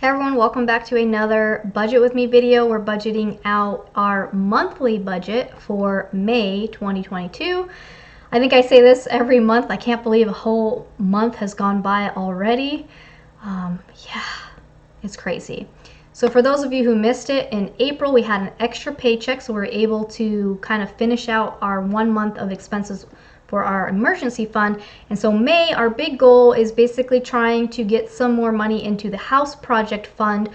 everyone, welcome back to another Budget With Me video. We're budgeting out our monthly budget for May 2022. I think I say this every month. I can't believe a whole month has gone by already. Yeah, it's crazy. So for those of you who missed it, in April we had an extra paycheck, so we were able to kind of finish out our 1 month of expenses for our emergency fund. And so May, our big goal is basically trying to get some more money into the house project fund.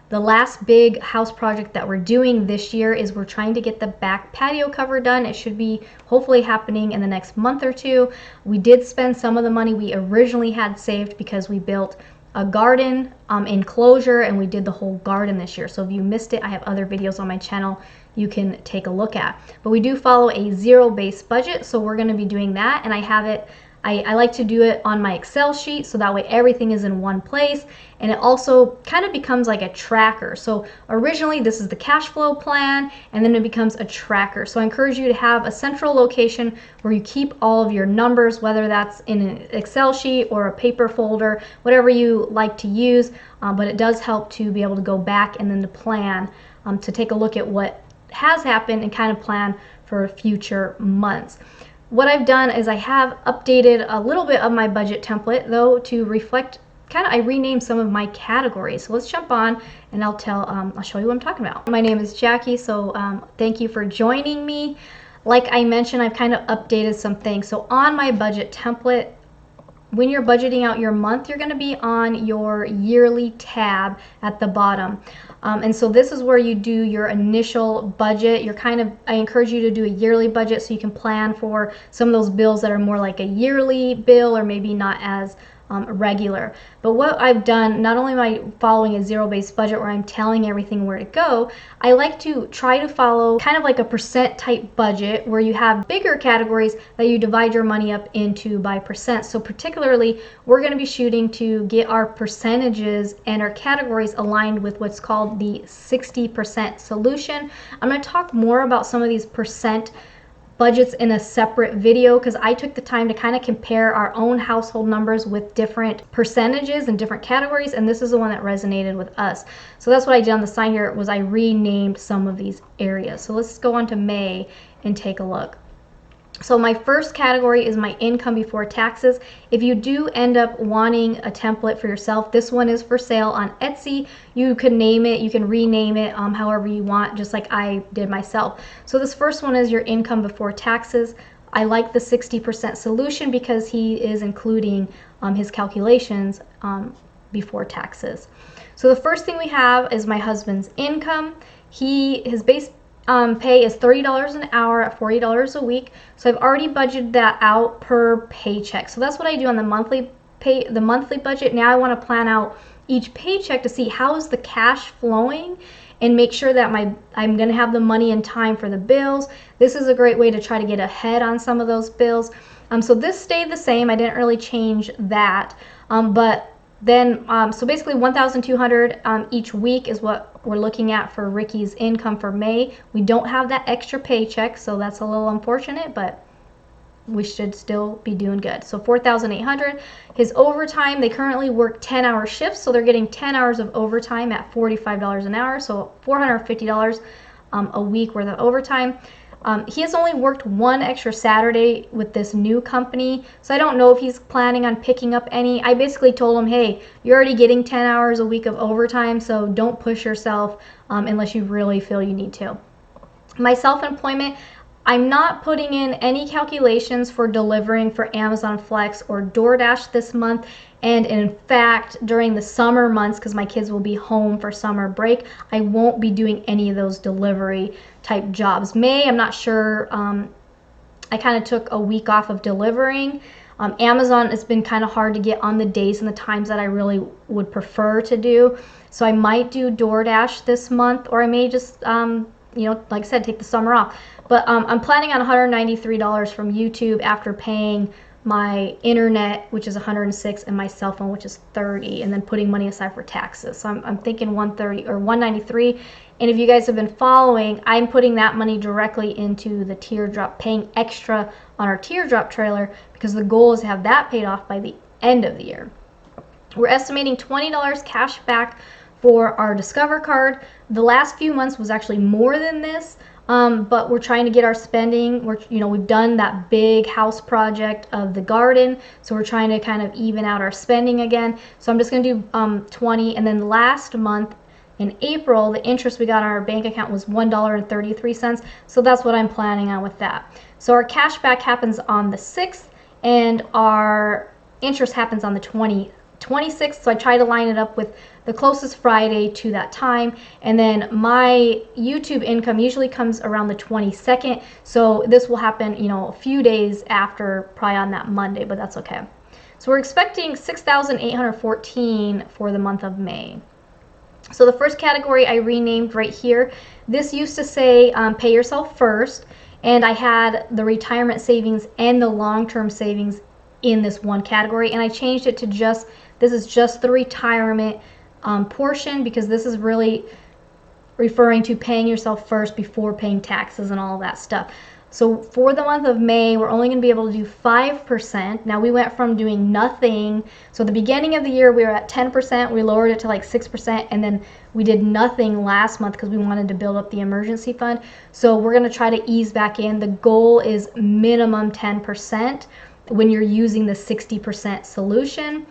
The last big house project that we're doing this year is we're trying to get the back patio cover done. It should be hopefully happening in the next month or two. We did spend some of the money we originally had saved because we built a garden enclosure and we did the whole garden this year. So if you missed it, I have other videos on my channel you can take a look at. But we do follow a zero-based budget, so we're going to be doing that, and I have it, I like to do it on my Excel sheet so that way everything is in one place, and it also kind of becomes like a tracker. So originally this is the cash flow plan, and then it becomes a tracker. So I encourage you to have a central location where you keep all of your numbers, whether that's in an Excel sheet or a paper folder, whatever you like to use, but it does help to be able to go back and then to plan, to take a look at what has happened and kind of plan for future months. What I've done is I have updated a little bit of my budget template though to reflect I renamed some of my categories. So let's jump on and I'll show you what I'm talking about. My name is Jackie, so thank you for joining me. Like I mentioned, I've kind of updated some things. So on my budget template, when you're budgeting out your month, you're going to be on your yearly tab at the bottom. And so this is where you do your initial budget. I encourage you to do a yearly budget so you can plan for some of those bills that are more like a yearly bill or maybe not as regular. But what I've done, not only am I following a zero-based budget where I'm telling everything where to go, I like to try to follow kind of like a percent type budget where you have bigger categories that you divide your money up into by percent. So particularly, we're going to be shooting to get our percentages and our categories aligned with what's called the 60% solution. I'm going to talk more about some of these percent budgets in a separate video because I took the time to kind of compare our own household numbers with different percentages and different categories, and this is the one that resonated with us. So that's what I did on the side here, was I renamed some of these areas. So let's go on to May and take a look. So my first category is my income before taxes. If you do end up wanting a template for yourself, this one is for sale on Etsy. You can name it, you can rename it however you want, just like I did myself. So this first one is your income before taxes. I like the 60% solution because he is including his calculations before taxes. So the first thing we have is my husband's income. His base pay is $30 an hour at $40 a week. So I've already budgeted that out per paycheck. So that's what I do on the monthly budget. Now I want to plan out each paycheck to see how is the cash flowing and make sure that I'm going to have the money in time for the bills. This is a great way to try to get ahead on some of those bills. So this stayed the same. I didn't really change that. But then, so basically $1,200 each week is what we're looking at for Ricky's income for May. We don't have that extra paycheck, so that's a little unfortunate, but we should still be doing good. So $4,800. His overtime, they currently work 10-hour shifts, so they're getting 10 hours of overtime at $45 an hour, so $450 a week worth of overtime. He has only worked one extra Saturday with this new company, so I don't know if he's planning on picking up any. I basically told him, hey, you're already getting 10 hours a week of overtime, so don't push yourself unless you really feel you need to. My self-employment, I'm not putting in any calculations for delivering for Amazon Flex or DoorDash this month. And in fact, during the summer months, because my kids will be home for summer break, I won't be doing any of those delivery type jobs. May, I'm not sure. I kind of took a week off of delivering. Amazon, it's been kind of hard to get on the days and the times that I really would prefer to do. So I might do DoorDash this month, or I may just, like I said, take the summer off. But I'm planning on $193 from YouTube after paying my internet, which is $106, and my cell phone, which is $30, and then putting money aside for taxes. So I'm thinking $130 or $193. And if you guys have been following, I'm putting that money directly into the teardrop, paying extra on our teardrop trailer because the goal is to have that paid off by the end of the year. We're estimating $20 cash back for our Discover card. The last few months was actually more than this, but we're trying to get our spending. We've done that big house project of the garden, so we're trying to kind of even out our spending again. So I'm just going to do 20, and then last month in April, the interest we got on our bank account was $1.33, so that's what I'm planning on with that. So our cash back happens on the 6th, and our interest happens on the 26th, so I try to line it up with the closest Friday to that time. And then my YouTube income usually comes around the 22nd, so this will happen, a few days after, probably on that Monday, but that's okay. So we're expecting $6,814 for the month of May. So the first category I renamed right here. This used to say pay yourself first, and I had the retirement savings and the long-term savings in this one category, and I changed it to this is just the retirement portion, because this is really referring to paying yourself first before paying taxes and all of that stuff. So for the month of May, we're only going to be able to do 5%. Now we went from doing nothing. So at the beginning of the year, we were at 10%. We lowered it to like 6%. And then we did nothing last month because we wanted to build up the emergency fund. So we're going to try to ease back in. The goal is minimum 10% when you're using the 60% solution.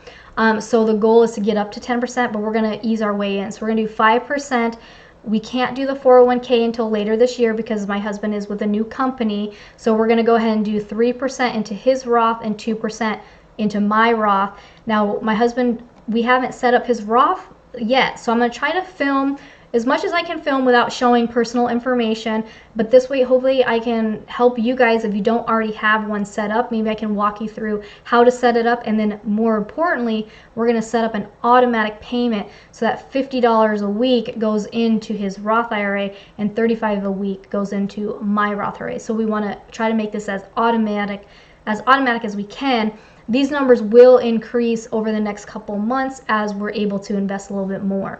So the goal is to get up to 10%, but we're going to ease our way in. So we're going to do 5%. We can't do the 401k until later this year because my husband is with a new company. So we're going to go ahead and do 3% into his Roth and 2% into my Roth. Now, my husband, we haven't set up his Roth yet. So I'm going to try to film as much as I can film without showing personal information. But this way, hopefully, I can help you guys if you don't already have one set up. Maybe I can walk you through how to set it up. And then more importantly, we're going to set up an automatic payment so that $50 a week goes into his Roth IRA and $35 a week goes into my Roth IRA. So we want to try to make this as automatic as we can. These numbers will increase over the next couple months as we're able to invest a little bit more.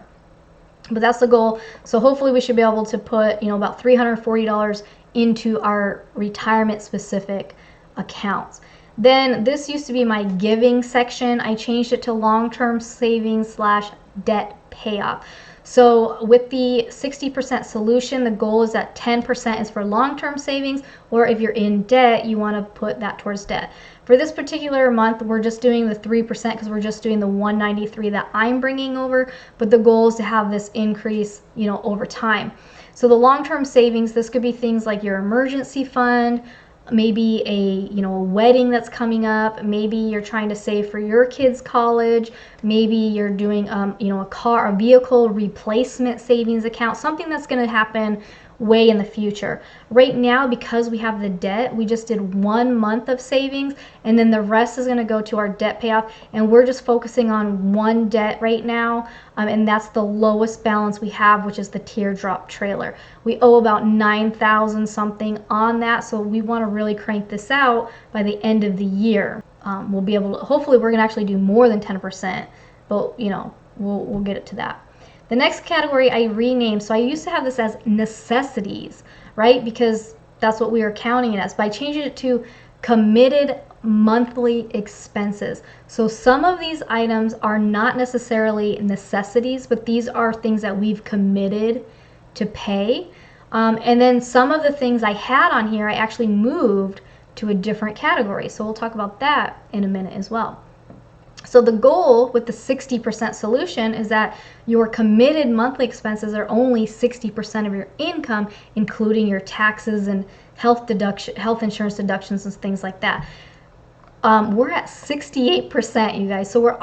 But that's the goal. So hopefully we should be able to put, about $340 into our retirement specific accounts. Then this used to be my giving section. I changed it to long-term savings / debt payoff. So with the 60% solution, the goal is that 10% is for long-term savings, or if you're in debt, you want to put that towards debt. For this particular month, we're just doing the 3% because we're just doing the 193 that I'm bringing over, but the goal is to have this increase, over time. So the long-term savings, this could be things like your emergency fund, maybe a wedding that's coming up, maybe you're trying to save for your kids' college, maybe you're doing a vehicle replacement savings account, something that's going to happen way in the future. Right now, because we have the debt, we just did 1 month of savings, and then the rest is going to go to our debt payoff, and we're just focusing on one debt right now, and that's the lowest balance we have, which is the teardrop trailer. We owe about $9,000 something on that, so we want to really crank this out by the end of the year. We'll be able to, hopefully we're going to actually do more than 10%, but we'll get it to that. The next category I renamed, so I used to have this as necessities, right? Because that's what we were counting it as. But I changed it to committed monthly expenses. So some of these items are not necessarily necessities, but these are things that we've committed to pay. And then some of the things I had on here, I actually moved to a different category. So we'll talk about that in a minute as well. So the goal with the 60% solution is that your committed monthly expenses are only 60% of your income, including your taxes and health insurance deductions and things like that. We're at 68%, you guys. So we're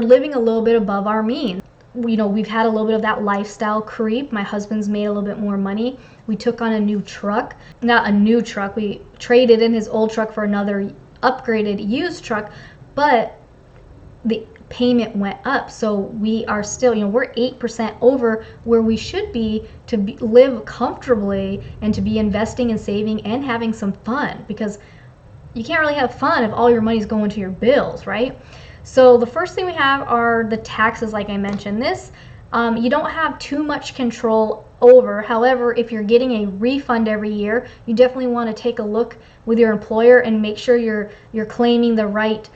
living a little bit above our means. We've had a little bit of that lifestyle creep. My husband's made a little bit more money. We took on a new truck. Not a new truck. We traded in his old truck for another upgraded used truck, but the payment went up. So we are still, we're 8% over where we should be to live comfortably and to be investing and saving and having some fun, because you can't really have fun if all your money's going to your bills, right? So the first thing we have are the taxes, like I mentioned. This you don't have too much control over. However, if you're getting a refund every year, you definitely want to take a look with your employer and make sure you're claiming the right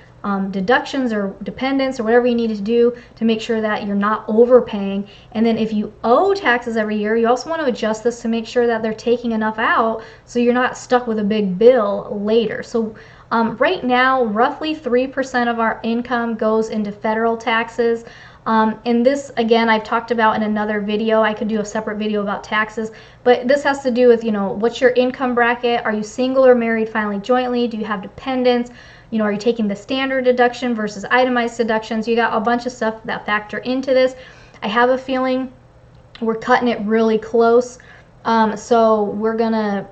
deductions or dependents or whatever you need to do to make sure that you're not overpaying. And then if you owe taxes every year, you also want to adjust this to make sure that they're taking enough out so you're not stuck with a big bill later. So right now, roughly 3% of our income goes into federal taxes. And this, again, I've talked about in another video. I could do a separate video about taxes, but this has to do with, what's your income bracket? Are you single or married, filing jointly? Do you have dependents? Are you taking the standard deduction versus itemized deductions? You got a bunch of stuff that factor into this. I have a feeling we're cutting it really close. So we're gonna,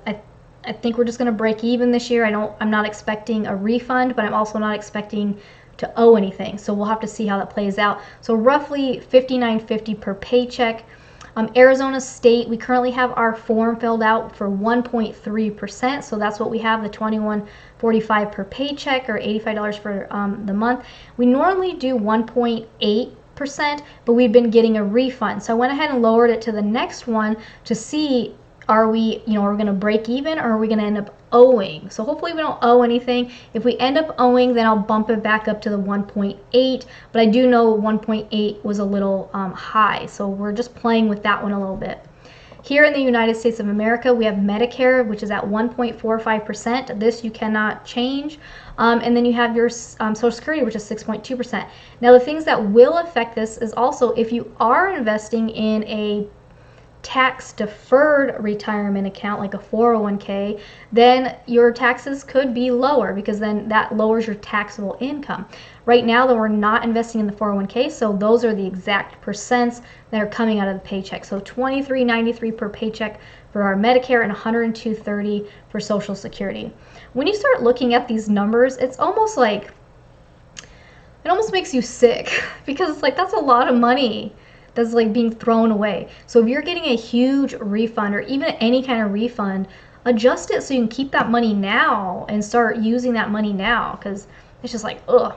I think we're just gonna break even this year. I'm not expecting a refund, but I'm also not expecting to owe anything. So we'll have to see how that plays out. So roughly $59.50 per paycheck. Arizona State, we currently have our form filled out for 1.3%. So that's what we have, the $21.45 per paycheck, or $85 for the month. We normally do 1.8%, but we've been getting a refund. So I went ahead and lowered it to the next one to see, are we going to break even, or are we going to end up owing? So hopefully we don't owe anything. If we end up owing, then I'll bump it back up to the 1.8, but I do know 1.8 was a little high, so we're just playing with that one a little bit. Here in the United States of America, we have Medicare, which is at 1.45%. This you cannot change. And then you have your Social Security, which is 6.2%. Now the things that will affect this is also if you are investing in a tax deferred retirement account like a 401k, then your taxes could be lower, because then that lowers your taxable income. Right now, though, we're not investing in the 401k, so those are the exact percents that are coming out of the paycheck. So $23.93 per paycheck for our Medicare and $102.30 for Social Security. When you start looking at these numbers, it's almost like, it almost makes you sick, because it's like, that's a lot of money that's like being thrown away. So if you're getting a huge refund, or even any kind of refund, adjust it so you can keep that money now and start using that money now, because it's just like, ugh.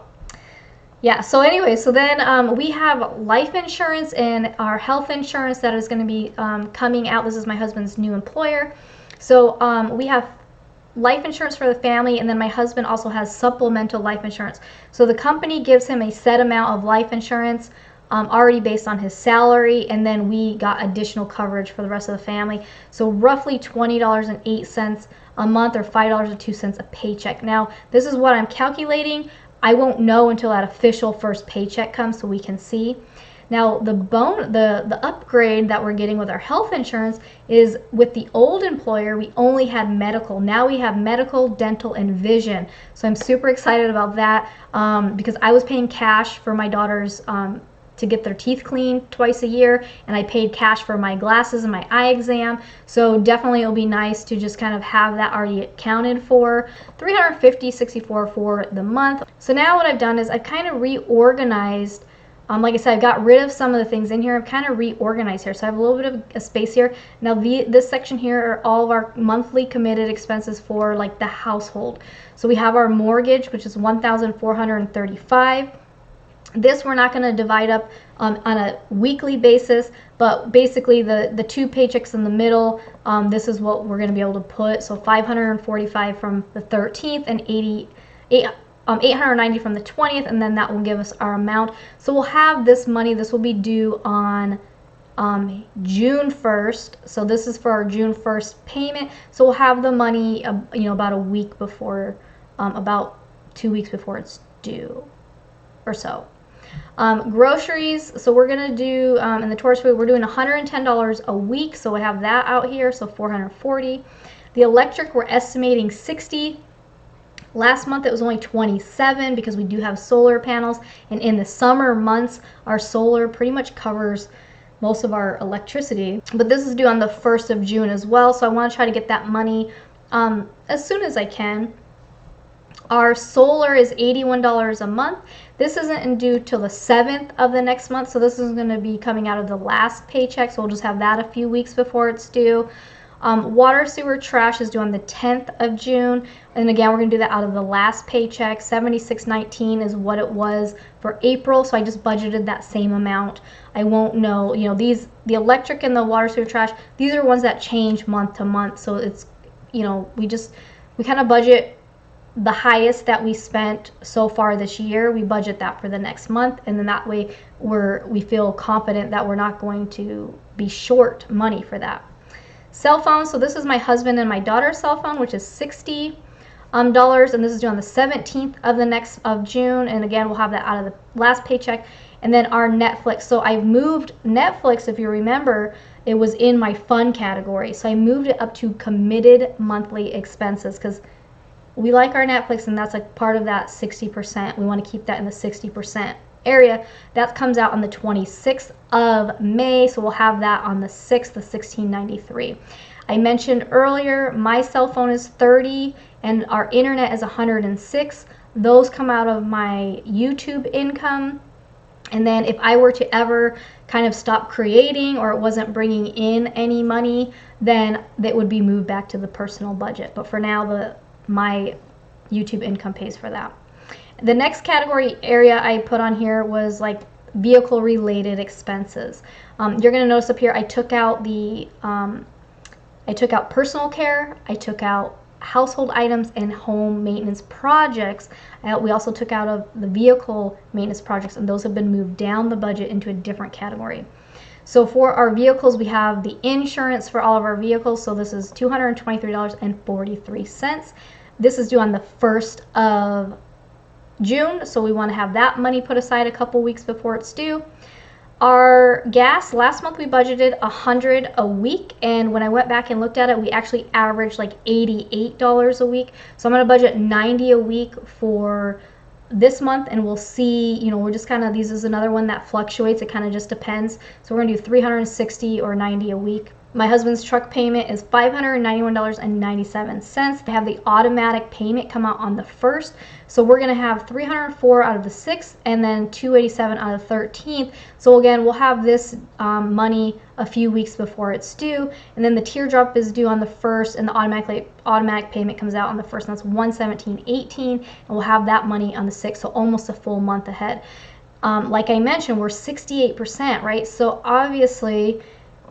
Yeah, so anyway, so then we have life insurance and our health insurance that is going to be coming out. This is my husband's new employer. So we have life insurance for the family, and then my husband also has supplemental life insurance. So the company gives him a set amount of life insurance already based on his salary, and then we got additional coverage for the rest of the family. So roughly $20.08 a month, or $5.02 a paycheck. Now, this is what I'm calculating. I won't know until that official first paycheck comes, so we can see. Now, the upgrade that we're getting with our health insurance is, with the old employer, we only had medical. Now we have medical, dental, and vision. So I'm super excited about that, because I was paying cash for my daughters to get their teeth cleaned twice a year, and I paid cash for my glasses and my eye exam. So definitely it'll be nice to just kind of have that already accounted for. $350.64 for the month. So now what I've done is I've kind of reorganized. Like I said, I've got rid of some of the things in here. I've kind of reorganized here. So I have a little bit of a space here. Now this section here are all of our monthly committed expenses for like the household. So we have our mortgage, which is $1,435. This we're not going to divide up on a weekly basis, but basically the two paychecks in the middle, this is what we're going to be able to put. So $545 from the 13th and $890 from the 20th, and then that will give us our amount. So we'll have this money. This will be due on June 1st. So this is for our June 1st payment. So we'll have the money, about a week before, about 2 weeks before it's due or so. Groceries, so we're going to do, in the tourist food, we're doing $110 a week, so we have that out here, so $440. The electric, we're estimating $60. Last month it was only $27 because we do have solar panels, and in the summer months, our solar pretty much covers most of our electricity. But this is due on the 1st of June as well, so I want to try to get that money as soon as I can. Our solar is $81 a month. This isn't due till the 7th of the next month, so this is going to be coming out of the last paycheck, so we'll just have that a few weeks before it's due. Water, sewer, trash is due on the 10th of June, and again, we're going to do that out of the last paycheck. $76.19 is what it was for April, so I just budgeted that same amount. I won't know, the electric and the water, sewer, trash, these are ones that change month to month, so it's, we kind of budget the highest that we spent so far this year, we budget that for the next month, and then that way we feel confident that we're not going to be short money for that. Cell phone, so this is my husband and my daughter's cell phone, which is $60, and this is due on the 17th of June, and again, we'll have that out of the last paycheck. And then our Netflix, so I moved Netflix, if you remember, it was in my fun category, so I moved it up to committed monthly expenses, because we like our Netflix, and that's like part of that 60%. We want to keep that in the 60% area. That comes out on the 26th of May, so we'll have that on the 6th, the $16.93. I mentioned earlier, my cell phone is $30 and our internet is $106. Those come out of my YouTube income. And then if I were to ever kind of stop creating, or it wasn't bringing in any money, then that would be moved back to the personal budget. But for now, my YouTube income pays for that. The next category area I put on here was like vehicle related expenses. You're going to notice up here I took out personal care, I took out household items and home maintenance projects. We also took out of the vehicle maintenance projects, and those have been moved down the budget into a different category. So for our vehicles, we have the insurance for all of our vehicles. So this is $223.43. This is due on the 1st of June, so we want to have that money put aside a couple weeks before it's due. Our gas, last month we budgeted $100 a week, and when I went back and looked at it, we actually averaged like $88 a week. So I'm going to budget $90 a week for this month, and we'll see, we're just kind of, this is another one that fluctuates. It kind of just depends. So we're going to do $360 or $90 a week. My husband's truck payment is $591.97. I have the automatic payment come out on the 1st. So we're going to have $304 out of the 6th and then $287 out of the 13th. So again, we'll have this money a few weeks before it's due. And then the teardrop is due on the 1st, and the automatic payment comes out on the 1st, and that's $117.18. And we'll have that money on the 6th, so almost a full month ahead. Like I mentioned, we're 68%, right? So obviously,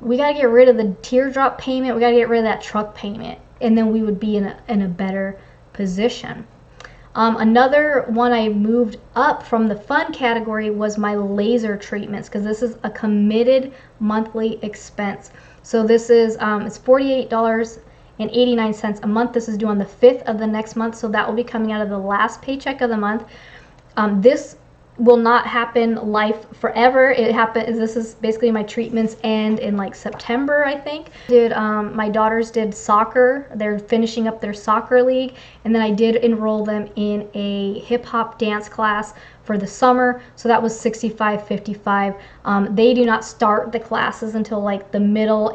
we got to get rid of the teardrop payment. We got to get rid of that truck payment, and then we would be in a better position. Another one I moved up from the fun category was my laser treatments, because this is a committed monthly expense. So this is it's $48.89 a month. This is due on the 5th of the next month, so that will be coming out of the last paycheck of the month. This will not happen life forever. This is basically my treatments end in like September, I think. My daughters did soccer. They're finishing up their soccer league, and then I did enroll them in a hip hop dance class for the summer. So that was $65.55. They do not start the classes until like the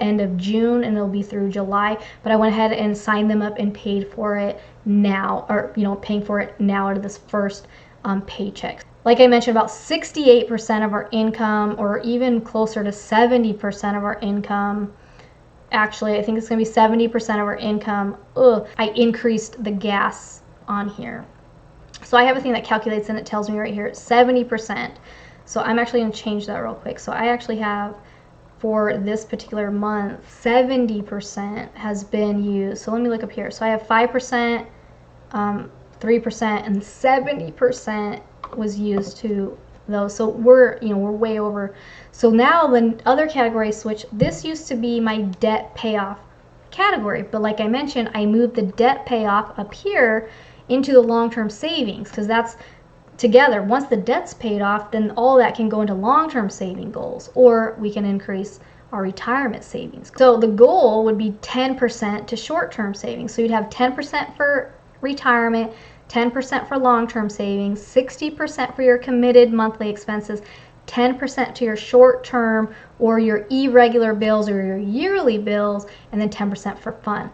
end of June, and it'll be through July. But I went ahead and signed them up and paid for it now, or paying for it now out of this first paycheck. Like I mentioned, about 68% of our income, or even closer to 70% of our income, actually I think it's going to be 70% of our income, I increased the gas on here. So I have a thing that calculates, and it tells me right here 70%. So I'm actually going to change that real quick. So I actually have, for this particular month, 70% has been used. So let me look up here. So I have 5%, 3%, and 70% was used to those. So we're way over. So now the other category switch. This used to be my debt payoff category, but like I mentioned, I moved the debt payoff up here into the long-term savings, because that's together. Once the debt's paid off, then all that can go into long-term saving goals, or we can increase our retirement savings. So the goal would be 10% to short-term savings. So you'd have 10% for retirement, 10% for long-term savings, 60% for your committed monthly expenses, 10% to your short-term or your irregular bills or your yearly bills, and then 10% for fun.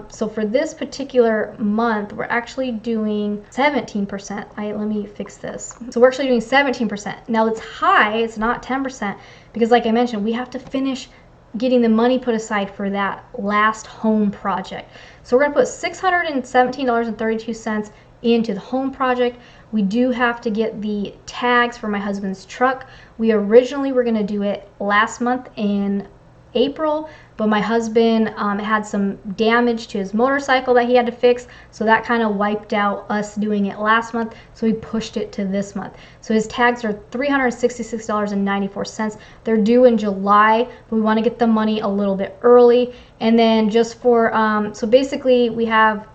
So for this particular month, we're actually doing 17%. Let me fix this. So we're actually doing 17%. Now it's high, it's not 10%, because like I mentioned, we have to finish getting the money put aside for that last home project. So we're gonna put $617.32 into the home project. We do have to get the tags for my husband's truck. We originally were going to do it last month in April, but my husband had some damage to his motorcycle that he had to fix, so that kind of wiped out us doing it last month, so we pushed it to this month. So his tags are $366.94. They're due in July, but we want to get the money a little bit early. And then just for so basically we have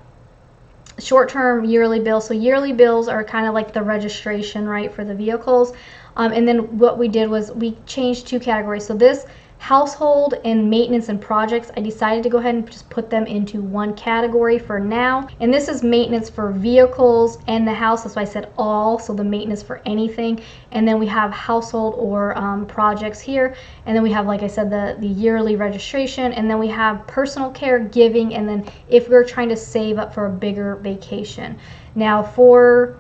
short-term yearly bills. So yearly bills are kind of like the registration, right, for the vehicles. And then what we did was we changed two categories. So this household and maintenance and projects, I decided to go ahead and just put them into one category for now. And this is maintenance for vehicles and the house. That's why I said all, so the maintenance for anything. And then we have household or projects here. And then we have, like I said, the yearly registration. And then we have personal care, giving, and then if we're trying to save up for a bigger vacation. Now for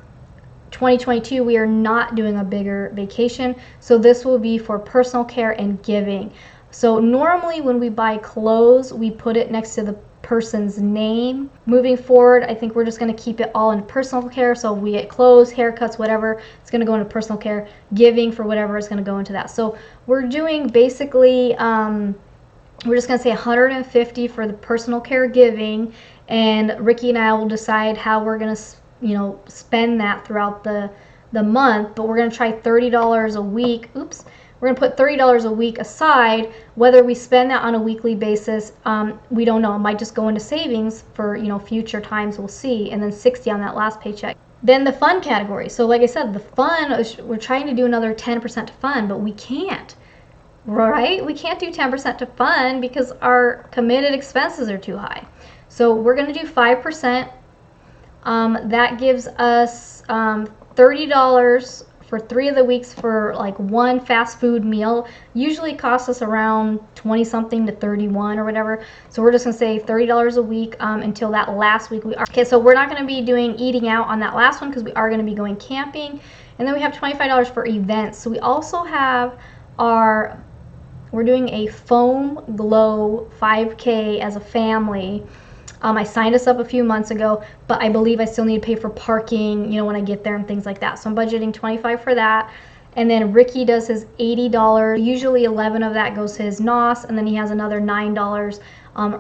2022, we are not doing a bigger vacation, so this will be for personal care and giving. So normally when we buy clothes, we put it next to the person's name. Moving forward, I think we're just going to keep it all in personal care. So we get clothes, haircuts, whatever, it's going to go into personal care. Giving for whatever is going to go into that. So we're doing basically, we're just going to say 150 for the personal care giving, and Ricky and I will decide how we're going to spend that throughout the month, but we're going to try $30 a week. Oops. We're going to put $30 a week aside. Whether we spend that on a weekly basis, we don't know. It might just go into savings for, future times. We'll see. And then 60 on that last paycheck. Then the fun category. So like I said, the fun, we're trying to do another 10% to fun, but we can't. Right? We can't do 10% to fun because our committed expenses are too high. So we're going to do 5%. That gives us $30 for 3 of the weeks for like one fast food meal. Usually costs us around 20 something to 31 or whatever. So we're just gonna say $30 a week until that last week we are. Okay, so we're not gonna be doing eating out on that last one because we are gonna be going camping. And then we have $25 for events. So we also have we're doing a foam glow 5K as a family. I signed us up a few months ago, but I believe I still need to pay for parking, when I get there and things like that. So I'm budgeting $25 for that. And then Ricky does his $80. Usually 11 of that goes to his NOS, and then he has another $9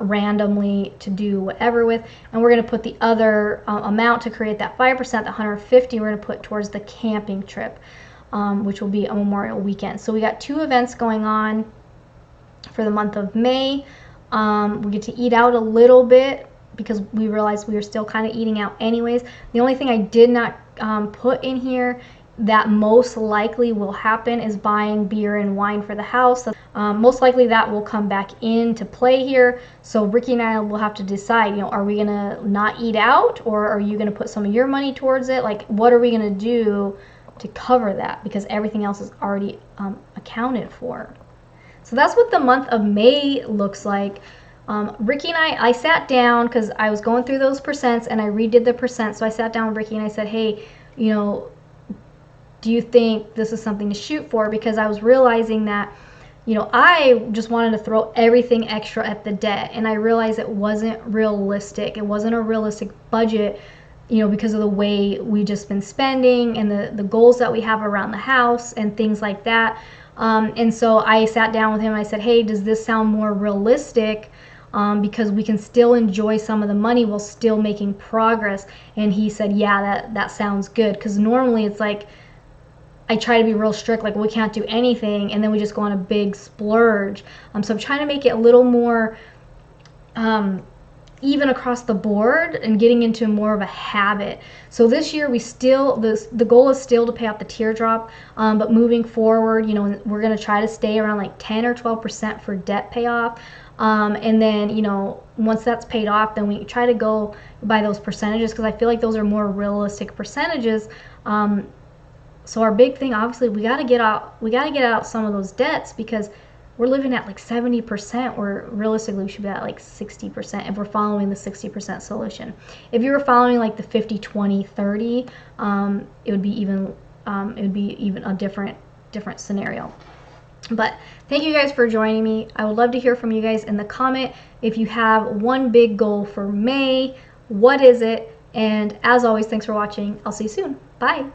randomly to do whatever with. And we're going to put the other amount to create that 5%, the 150, we're going to put towards the camping trip, which will be a Memorial weekend. So we got 2 events going on for the month of May. We get to eat out a little bit because we realized we were still kind of eating out anyways. The only thing I did not put in here that most likely will happen is buying beer and wine for the house. Most likely that will come back into play here. So Ricky and I will have to decide, are we gonna not eat out, or are you gonna put some of your money towards it? Like, what are we gonna do to cover that? Because everything else is already accounted for. So that's what the month of May looks like. Ricky and I sat down because I was going through those percents and I redid the percent. So I sat down with Ricky and I said, hey, do you think this is something to shoot for? Because I was realizing that, I just wanted to throw everything extra at the debt. And I realized it wasn't realistic. It wasn't a realistic budget, because of the way we just been spending and the goals that we have around the house and things like that. And so I sat down with him and I said, hey, does this sound more realistic? Because we can still enjoy some of the money while still making progress. And he said, yeah, that sounds good. Because normally it's like, I try to be real strict, like we can't do anything, and then we just go on a big splurge. So I'm trying to make it a little more even across the board and getting into more of a habit. So this year the goal is still to pay off the teardrop, but moving forward, we're going to try to stay around like 10 or 12% for debt payoff. And then, once that's paid off, then we try to go by those percentages because I feel like those are more realistic percentages. So our big thing, obviously, we got to get out some of those debts because we're living at like 70%, or realistically we should be at like 60% if we're following the 60% solution. If you were following like the 50, 20, 30, it would be even a different scenario. But thank you guys for joining me. I would love to hear from you guys in the comment. If you have one big goal for May, what is it? And as always, thanks for watching. I'll see you soon. Bye.